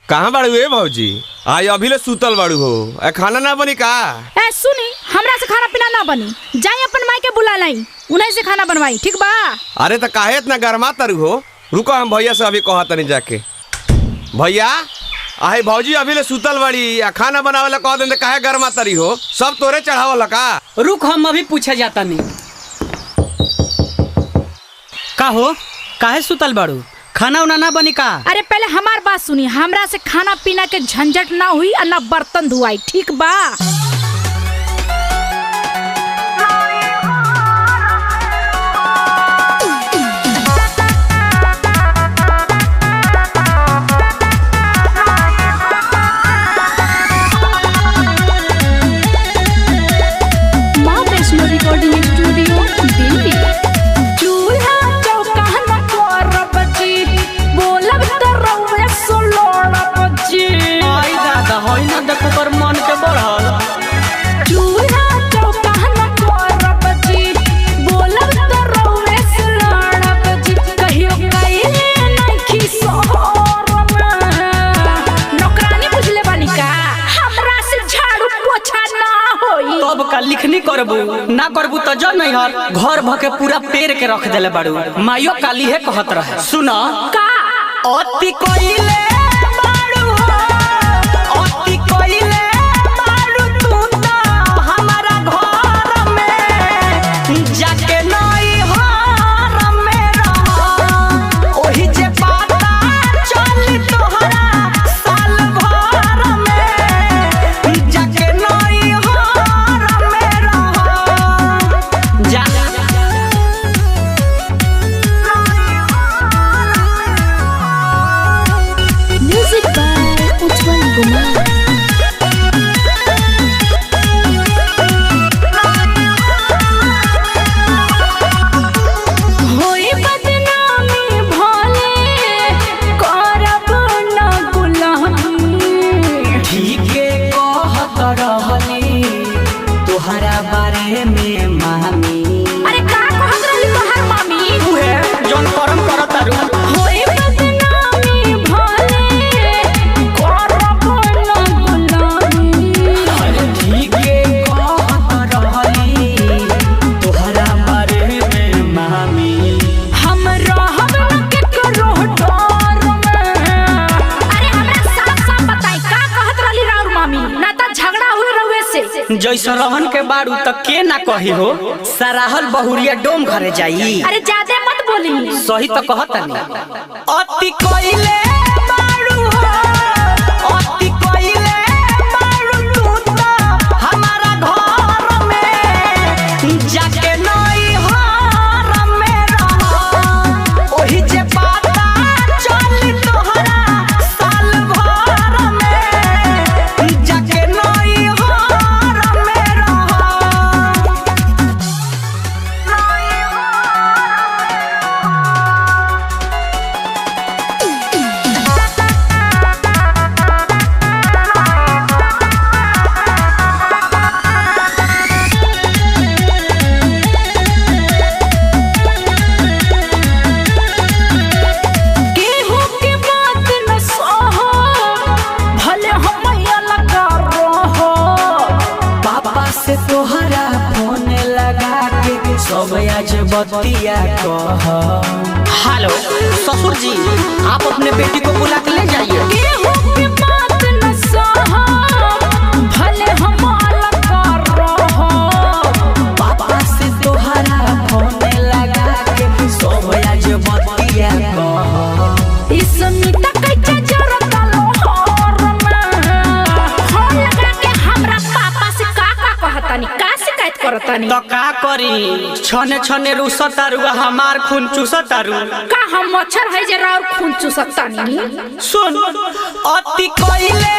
कहाँ बाड़ू ए भौजी? आई अभी ले सुतल बाड़ू हो, खाना ना बनी का? ए सुनी, हमरा से खाना पीना ना बनी, जाई अपन माई के बुला लाई, उन्हीं से खाना बनवाई, ठीक बा? अरे तो काहे इतना गरमा तरु हो? रुको हम भैया से अभी कहा तनी जाके। भैया आहे भौजी अभी ले सुतल बाड़ी, खाना बनावे ला कह दे काहे गरमा तरी हो? सब तोरे चढ़ावल का? रुक हम अभी पूछे जाता नहीं। का हो, काहे सुतल बाड़ू? खाना उना ना बनी का? अरे पहले हमार बात सुनी, हमरा से खाना पीना के झंझट ना हुई और ना बर्तन धुआई, ठीक बा? माँ वैष्णो रिकॉर्डिंग स्टूडियो दिल्ली। देखो पर मन के बढ़ल चूल्हा चौका न करब जी, बोलब त रउवे से लड़ब जी, कहियो कइले नइखी शहर में। नौकरानी बुझले बानी का, हमरा से झाड़ू पोछा ना होई। तब का लिखनी करबू, ना करबू तो जब नहीं हर घर भके पूरा पेड़ के रख देले बाड़ू। माइयो काली है कहत रहे, सुन का अति कइले जैसा रहन के बाड़ू तक के ना कही हो, सराहल बहुरिया डोम घरे जाई। अरे ज्यादा मत बोली, सही तो कहता नहीं। अति कइले बाड़ू हो, अति कइले बाड़ू तू तो हमारा घर में जाके नई हर में रह, ओही जे पता चली तोहरा साल भर में जाके नई बतिया कह। हेलो ससुर जी, आप अपने बेटी को बुला के ले जाइए। भले हम अलग पापा से तोहरा फोन लगा के सब आज बतिया कह। इस मिता कैसे जरूरत लो हर में हो लगा के हमरा पापा से का कहतानी, का शिकायत करतानी? तो का करी, छने छने रुसतारू हमार खून चूसतारू। का हम मच्छर है जरा और खून चूसतानी? सुन अति कइले